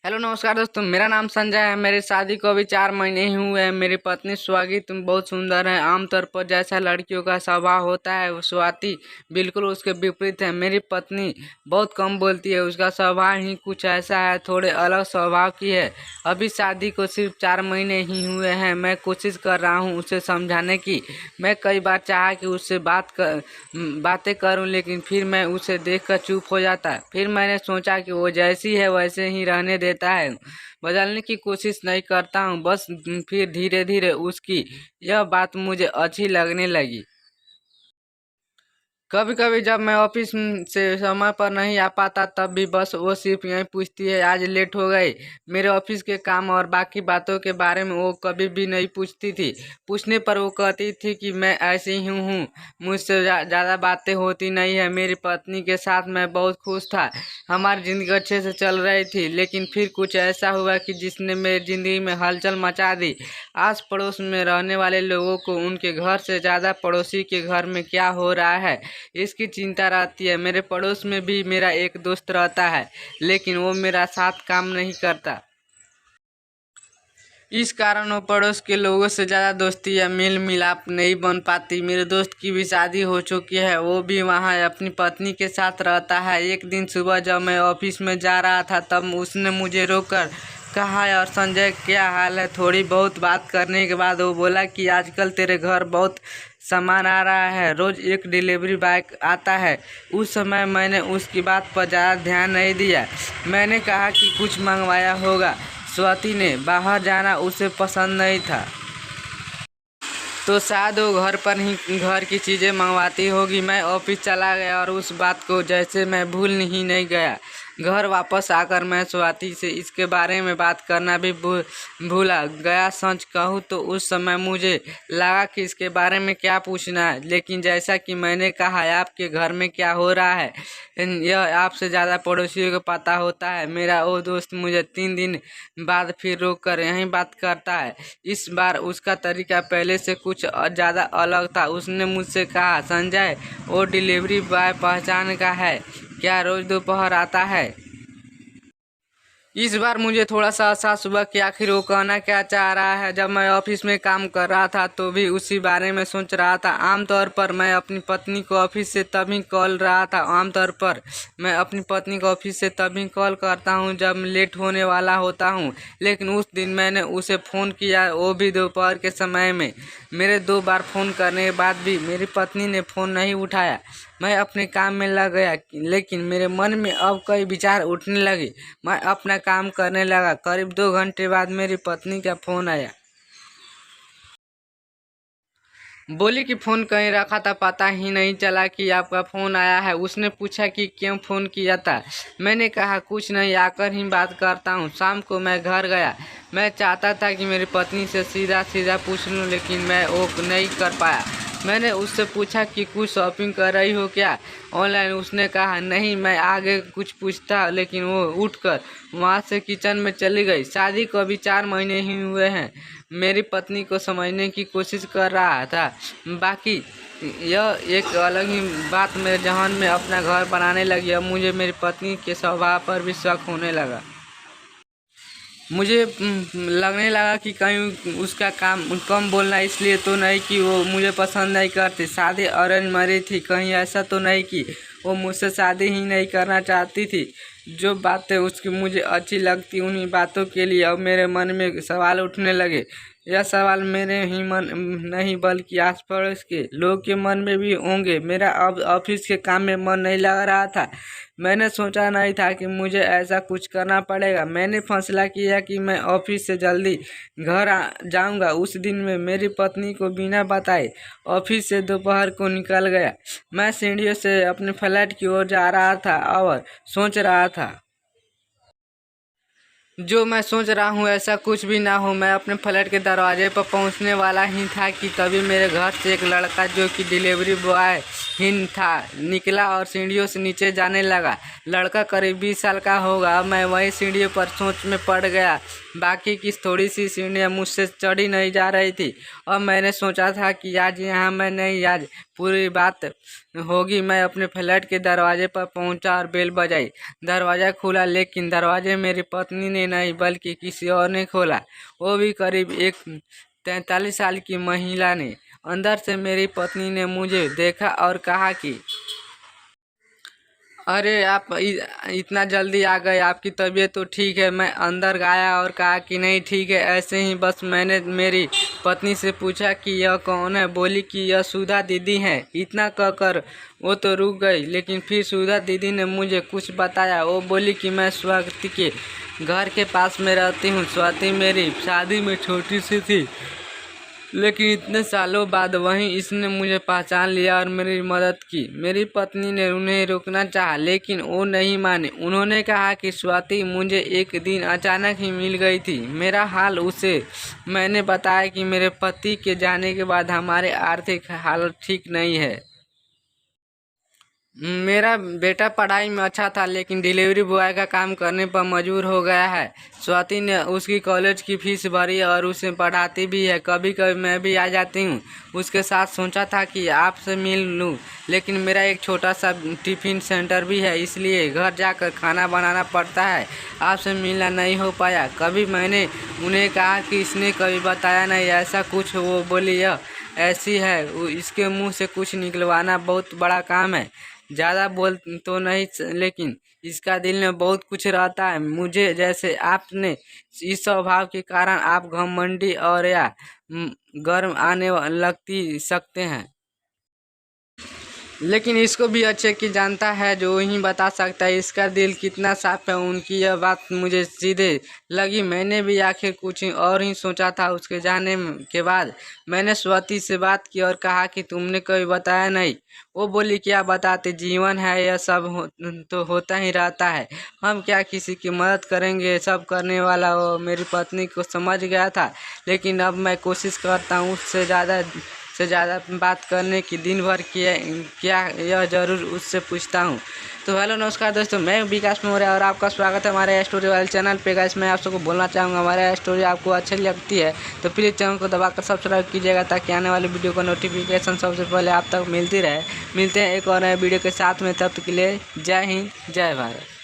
Hello नमस्कार दोस्तों, मेरा नाम संजय है। मेरी शादी को अभी 4 महीने ही हुए हैं। मेरी पत्नी स्वाति तुम बहुत सुंदर है। आमतौर पर जैसा लड़कियों का स्वभाव होता है वो स्वाति बिल्कुल उसके विपरीत है। मेरी पत्नी बहुत कम बोलती है, उसका स्वभाव ही कुछ ऐसा है, थोड़े अलग स्वभाव की है। अभी शादी को सिर्फ 4 महीने ही हुए हैं। मैं कोशिश कर रहा हूँ उसे समझाने की। मैं कई बार चाहा कि उससे बातें करूँ, लेकिन फिर मैं उसे देखकर चुप हो जाता। फिर मैंने सोचा कि वो जैसी है वैसे ही रहने देता है, बदलने की कोशिश नहीं करता हूँ बस। फिर धीरे धीरे उसकी यह बात मुझे अच्छी लगने लगी। कभी कभी जब मैं ऑफिस से समय पर नहीं आ पाता तब भी बस वो सिर्फ यही पूछती है, आज लेट हो गई। मेरे ऑफिस के काम और बाकी बातों के बारे में वो कभी भी नहीं पूछती थी। पूछने पर वो कहती थी कि मैं ऐसी ही हूँ, मुझसे ज़्यादा बातें होती नहीं है। मेरी पत्नी के साथ मैं बहुत खुश था, हमारी ज़िंदगी अच्छे से चल रही थी। लेकिन फिर कुछ ऐसा हुआ कि जिसने मेरी ज़िंदगी में हलचल मचा दी। आस पड़ोस में रहने वाले लोगों को उनके घर से ज़्यादा पड़ोसी के घर में क्या हो रहा है इसकी चिंता रहती है। मेरे पड़ोस में भी मेरा एक दोस्त रहता है, लेकिन वो मेरा साथ काम नहीं करता। इस कारण वो पड़ोस के लोगों से ज़्यादा दोस्ती या मेल मिलाप नहीं बन पाती। मेरे दोस्त की भी शादी हो चुकी है, वो भी वहाँ अपनी पत्नी के साथ रहता है। एक दिन सुबह जब मैं ऑफिस में जा रहा था तब उसने मुझे रोककर कहा, और संजय क्या हाल है। थोड़ी बहुत बात करने के बाद वो बोला कि आजकल तेरे घर बहुत सामान आ रहा है, रोज़ एक डिलीवरी बॉय आता है। उस समय मैंने उसकी बात पर ज़्यादा ध्यान नहीं दिया। मैंने कहा कि कुछ मंगवाया होगा। स्वाति ने बाहर जाना उसे पसंद नहीं था, तो शायद वो घर पर ही घर की चीज़ें मंगवाती होगी। मैं ऑफिस चला गया और उस बात को जैसे मैं भूल ही नहीं गया। घर वापस आकर मैं स्वाति से इसके बारे में बात करना भी भूला गया। सच कहूँ तो उस समय मुझे लगा कि इसके बारे में क्या पूछना है, लेकिन जैसा कि मैंने कहा, आपके घर में क्या हो रहा है यह आपसे ज़्यादा पड़ोसियों को पता होता है। मेरा वो दोस्त मुझे 3 दिन बाद फिर रोक कर यही बात करता है। इस बार उसका तरीका पहले से कुछ ज़्यादा अलग था। उसने मुझसे कहा, संजय वो डिलीवरी बॉय पहचान का है क्या, रोज़ दोपहर आता है। इस बार मुझे थोड़ा सा एहसास हुआ कि आखिर वो कहना क्या चाह रहा है। जब मैं ऑफिस में काम कर रहा था तो भी उसी बारे में सोच रहा था। आमतौर पर मैं अपनी पत्नी को ऑफिस से तभी कॉल रहा था आमतौर पर मैं अपनी पत्नी को ऑफिस से तभी कॉल करता हूं जब लेट होने वाला होता हूं। लेकिन उस दिन मैंने उसे फ़ोन किया, वो भी दोपहर के समय में। मेरे 2 बार फ़ोन करने के बाद भी मेरी पत्नी ने फ़ोन नहीं उठाया। मैं अपने काम में लग गया, लेकिन मेरे मन में अब कई विचार उठने लगे। मैं अपना काम करने लगा। करीब 2 घंटे बाद मेरी पत्नी का फ़ोन आया। बोली कि फ़ोन कहीं रखा था, पता ही नहीं चला कि आपका फ़ोन आया है। उसने पूछा कि क्यों फ़ोन किया था। मैंने कहा कुछ नहीं, आकर ही बात करता हूँ। शाम को मैं घर गया। मैं चाहता था कि मेरी पत्नी से सीधा सीधा पूछ लूँ, लेकिन मैं वो नहीं कर पाया। मैंने उससे पूछा कि कुछ शॉपिंग कर रही हो क्या ऑनलाइन। उसने कहा नहीं। मैं आगे कुछ पूछता, लेकिन वो उठकर वहाँ से किचन में चली गई। शादी को अभी 4 महीने ही हुए हैं। मेरी पत्नी को समझने की कोशिश कर रहा था। बाकी यह एक अलग ही बात मेरे जहन में अपना घर बनाने लगी। अब मुझे मेरी पत्नी के स्वभाव पर भी शक होने लगा। मुझे लगने लगा कि कहीं उसका काम कम बोलना इसलिए तो नहीं कि वो मुझे पसंद नहीं करती। शादी अरेंज मैरिज थी, कहीं ऐसा तो नहीं कि वो मुझसे शादी ही नहीं करना चाहती थी। जो बातें उसकी मुझे अच्छी लगती उन्हीं बातों के लिए अब मेरे मन में सवाल उठने लगे। यह सवाल मेरे ही मन नहीं बल्कि आस पड़ोस के लोग के मन में भी होंगे। मेरा अब ऑफिस के काम में मन नहीं लग रहा था। मैंने सोचा नहीं था कि मुझे ऐसा कुछ करना पड़ेगा। मैंने फैसला किया कि मैं ऑफिस से जल्दी घर जाऊंगा। उस दिन में मेरी पत्नी को बिना बताए ऑफिस से दोपहर को निकल गया। मैं सीढ़ियों से अपने फ्लैट की ओर जा रहा था और सोच रहा था, जो मैं सोच रहा हूँ ऐसा कुछ भी ना हो। मैं अपने फ्लैट के दरवाजे पर पहुँचने वाला ही था कि तभी मेरे घर से एक लड़का, जो कि डिलीवरी बॉय ही था, निकला और सीढ़ियों से नीचे जाने लगा। लड़का करीब 20 साल का होगा। मैं वही सीढ़ियों पर सोच में पड़ गया। बाकी की थोड़ी सी सीढ़ियाँ मुझसे चढ़ी नहीं जा रही थी। और मैंने सोचा था कि आज यहाँ मैं नहीं, आज पूरी बात होगी। मैं अपने फ्लैट के दरवाजे पर पहुंचा और बेल बजाई। दरवाज़ा खुला, लेकिन दरवाजे मेरी पत्नी ने नहीं बल्कि किसी और ने खोला, वो भी करीब एक 43 साल की महिला ने। अंदर से मेरी पत्नी ने मुझे देखा और कहा कि अरे आप इतना जल्दी आ गए, आपकी तबीयत तो ठीक है। मैं अंदर गया और कहा कि नहीं ठीक है, ऐसे ही बस। मैंने मेरी पत्नी से पूछा कि यह कौन है। बोली कि यह सुधा दीदी हैं। इतना कहकर वो तो रुक गई, लेकिन फिर सुधा दीदी ने मुझे कुछ बताया। वो बोली कि मैं स्वाति के घर के पास में रहती हूँ। स्वाति मेरी शादी में छोटी सी थी, लेकिन इतने सालों बाद वहीं इसने मुझे पहचान लिया और मेरी मदद की। मेरी पत्नी ने उन्हें रोकना चाहा, लेकिन वो नहीं माने। उन्होंने कहा कि स्वाति मुझे एक दिन अचानक ही मिल गई थी। मेरा हाल उसे मैंने बताया कि मेरे पति के जाने के बाद हमारे आर्थिक हालत ठीक नहीं है। मेरा बेटा पढ़ाई में अच्छा था, लेकिन डिलीवरी बॉय का काम करने पर मजबूर हो गया है। स्वाति ने उसकी कॉलेज की फीस भरी और उसे पढ़ाती भी है। कभी कभी मैं भी आ जाती हूँ उसके साथ। सोचा था कि आपसे मिल लूँ, लेकिन मेरा एक छोटा सा टिफ़िन सेंटर भी है, इसलिए घर जाकर खाना बनाना पड़ता है। आपसे मिलना नहीं हो पाया। कभी मैंने उन्हें कहा कि इसने कभी बताया नहीं ऐसा कुछ। वो बोली यह ऐसी है, इसके मुंह से कुछ निकलवाना बहुत बड़ा काम है। ज़्यादा बोल तो नहीं, लेकिन इसका दिल में बहुत कुछ रहता है मुझे जैसे। आपने इस स्वभाव के कारण आप घमंडी और या गर्म आने लगती सकते हैं, लेकिन इसको भी अच्छे की जानता है जो ही बता सकता है इसका दिल कितना साफ है। उनकी यह बात मुझे सीधे लगी। मैंने भी आखिर कुछ और ही सोचा था। उसके जाने के बाद मैंने स्वाति से बात की और कहा कि तुमने कभी बताया नहीं। वो बोली क्या बताते, जीवन है, यह सब तो होता ही रहता है। हम क्या किसी की मदद करेंगे, सब करने वाला वो मेरी पत्नी को समझ गया था। लेकिन अब मैं कोशिश करता हूँ उससे ज़्यादा बात करने की। दिन भर क्या यह ज़रूर उससे पूछता हूँ। तो हेलो नमस्कार दोस्तों, मैं विकास मौर्य और आपका स्वागत है हमारे स्टोरी वाले चैनल पे। गाइस मैं आप सबको बोलना चाहूँगा, हमारे स्टोरी आपको अच्छी लगती है तो प्लीज़ चैनल को दबाकर सब्सक्राइब कीजिएगा, ताकि आने वाली वीडियो का नोटिफिकेशन सबसे पहले आप तक मिलती रहे। मिलते हैं एक और नए वीडियो के साथ में, तब तक के लिए जय हिंद, जय भारत।